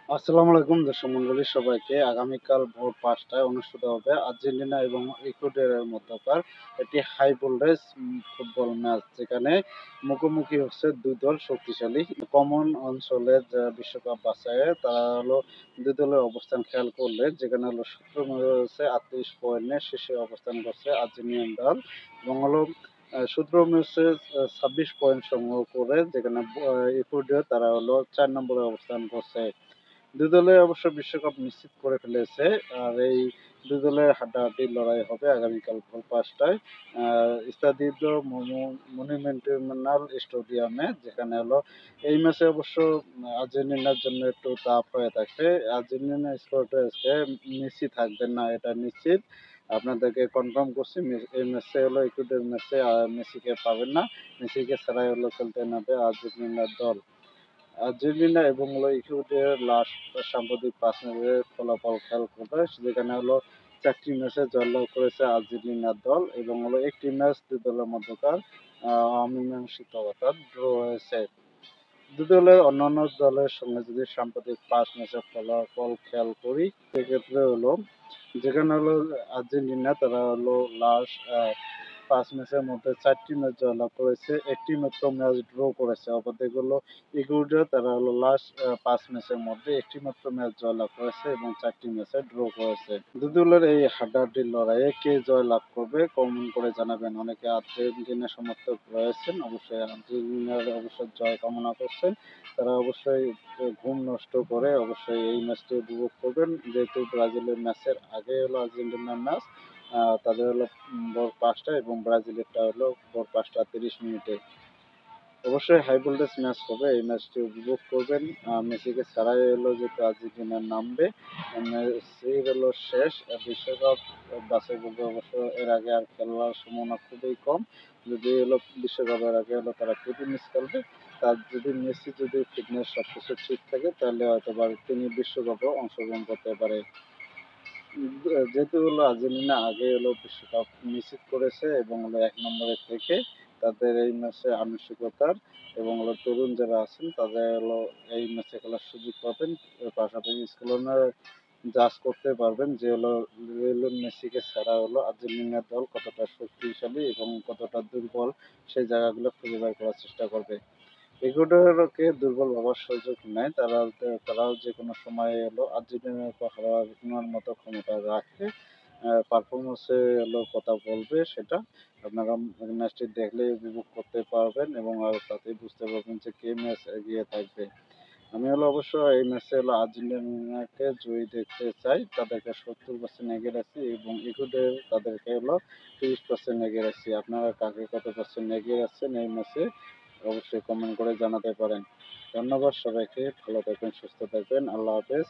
আসসালামু আলাইকুম দর্শক মণ্ডলী সবাইকে। আগামীকাল ভোর ৫টায় অনুষ্ঠিত হবে আর্জেন্টিনা এবং ইকুয়েডরের মধ্যকার একটি হাই ভোল্টেজ ফুটবল ম্যাচ, যেখানে মুখোমুখি হচ্ছে দুই দল শক্তিশালী। কমন অঞ্চলে যারা বিশ্বকাপ বাছাইয়ে তারা হলো দুই দলের অবস্থান খেয়াল করলে, যেখানে হলো সূত্র মনে হচ্ছে ৩৮ পয়েন্টে শীর্ষে অবস্থান করছে আর্জেন্টিনান দল, এবং হলো সূত্র হচ্ছে ২৬ পয়েন্ট সংগ্রহ করে, যেখানে ইকুয়েডর তারা হলো ৪ নম্বরে অবস্থান করছে। দুই দলে অবশ্য বিশ্বকাপ নিশ্চিত করে ফেলেছে। আর এই দুই দলের হাড্ডাহাড্ডি লড়াই হবে আগামীকাল ভোর ৫টায় স্তাদিও মনুমেন্টাল স্টেডিয়ামে, যেখানে হলো এই ম্যাচে অবশ্য আর্জেন্টিনার জন্য একটু টাফ হয়ে থাকবে। আর্জেন্টিনা স্কোয়াডে আজকে মেসি থাকবেন না, এটা নিশ্চিত। আপনাদেরকে কনফার্ম করছি, এই ম্যাচে হলো ইকুয়েডর ম্যাচে মেসিকে পাবেন না। মেসিকে ছাড়াই হলো খেলতে নামবে আর্জেন্টিনার দল। আর্জেন্টিনা এবং হলো ইকুয়েডরের লাস্ট সাম্প্রতিক ৫ ম্যাচের ফলাফল খেয়াল করবে, যেখানে হলো ৪টি ম্যাচে জয়লাভ করেছে আর্জেন্টিনার দল, এবং হলো একটি ম্যাচ দুই দলের মধ্যকার অমীমাংসিত অর্থাৎ ড্র হয়েছে। দুই দলের অন্যান্য দলের সঙ্গে যদি সাম্প্রতিক ৫ ম্যাচের ফলাফল খেয়াল করি, সেক্ষেত্রে হলো যেখানে হলো আর্জেন্টিনা তারা হলো লাস্ট ৫ ম্যাচের মধ্যে ৪টি ম্যাচ জয়লাভ করেছে, একটি মাত্র ম্যাচ ড্র করেছে। অপরদিকে হলো ইকুয়েডর তারা হলো লাস্ট ৫ ম্যাচের মধ্যে একটি মাত্র ম্যাচ জয়লাভ করেছে এবং ৪টি ম্যাচে ড্র করেছে। দুই দলের এই হাড্ডাহাড্ডির লড়াইয়ে কে জয়লাভ করবে কমেন্ট করে জানাবেন। অনেকে আর্জেন্টিনা সমর্থক রয়েছেন, অবশ্যই আর্জেন্টিনার অবশ্যই জয় কামনা করছেন। তারা অবশ্যই ঘুম নষ্ট করে অবশ্যই এই ম্যাচটি উপভোগ করবেন, যেহেতু ব্রাজিলের ম্যাচের আগে হলো আর্জেন্টিনার ম্যাচ। তাদের হলো ভোর ৫টায় এবং ব্রাজিলেরটা হলো ভোর ৫টা ৩০ মিনিটে। অবশ্যই হাই ভোল্টেজ ম্যাচ হবে, এই ম্যাচটি উপভোগ করবেন। মেসিকে ছাড়াই হলো যেহেতু আর্জেন্টিনা নামবে, মেসির হলো শেষ বিশ্বকাপ বাছাই করবে। অবশ্য এর আগে আর খেলার সম্ভাবনা খুবই কম, যদি হলো বিশ্বকাপের আগে হলো তারা প্রতি ম্যাচ খেলবে। তার যদি মেসি যদি ফিটনেস সবকিছু ঠিক থাকে, তাহলে হয়তো বা তিনি বিশ্বকাপেও অংশগ্রহণ করতে পারে। যেহেতু হলো আর্জেন্টিনা আগে হলো বিশ্বকাপ নিশ্চিত করেছে এবং হলো ১ নম্বরে থেকে তাদের এই ম্যাচে আনুষ্ঠানিকতার এবং হলো তরুণ যারা আছেন তাদের হলো এই ম্যাচে খেলার সুযোগ পাবেন। এর পাশাপাশি স্কলনার জাজ করতে পারবেন যে হলো লিওনেল মেসিকে ছাড়া হলো আর্জেন্টিনার দল কতটা শক্তিশালী এবং কতটা দুর্বল, সেই জায়গাগুলো খুঁজে বের করার চেষ্টা করবে। ইকুয়েডরকে দুর্বল ভাবার সুযোগ নেয়, তারাও যে কোনো সময়ে এলো আর্জেন্টিনাকে হারানোর মতো ক্ষমতা রাখে। পারফরমেন্সে হলো কথা বলবে সেটা আপনারা ম্যাচটি দেখলেই উপভোগ করতে পারবেন, এবং তাতেই বুঝতে পারবেন যে কে ম্যাচ এগিয়ে থাকবে। আমি হলো অবশ্য এই ম্যাচে হলো আর্জেন্টিনাকে জয়ী দেখতে চাই, তাদেরকে 70% এগিয়ে রাখছি, এবং ইকুয়েডর তাদেরকে হলো 30% এগিয়ে রাখছি। আপনারা কাকে কত পার্সেন্ট এগিয়ে রাখছেন এই ম্যাচে অবশ্যই কমেন্ট করে জানাতে পারেন। ধন্যবাদ সবাইকে, ভালো থাকবেন, সুস্থ থাকবেন, আল্লাহ হাফেজ।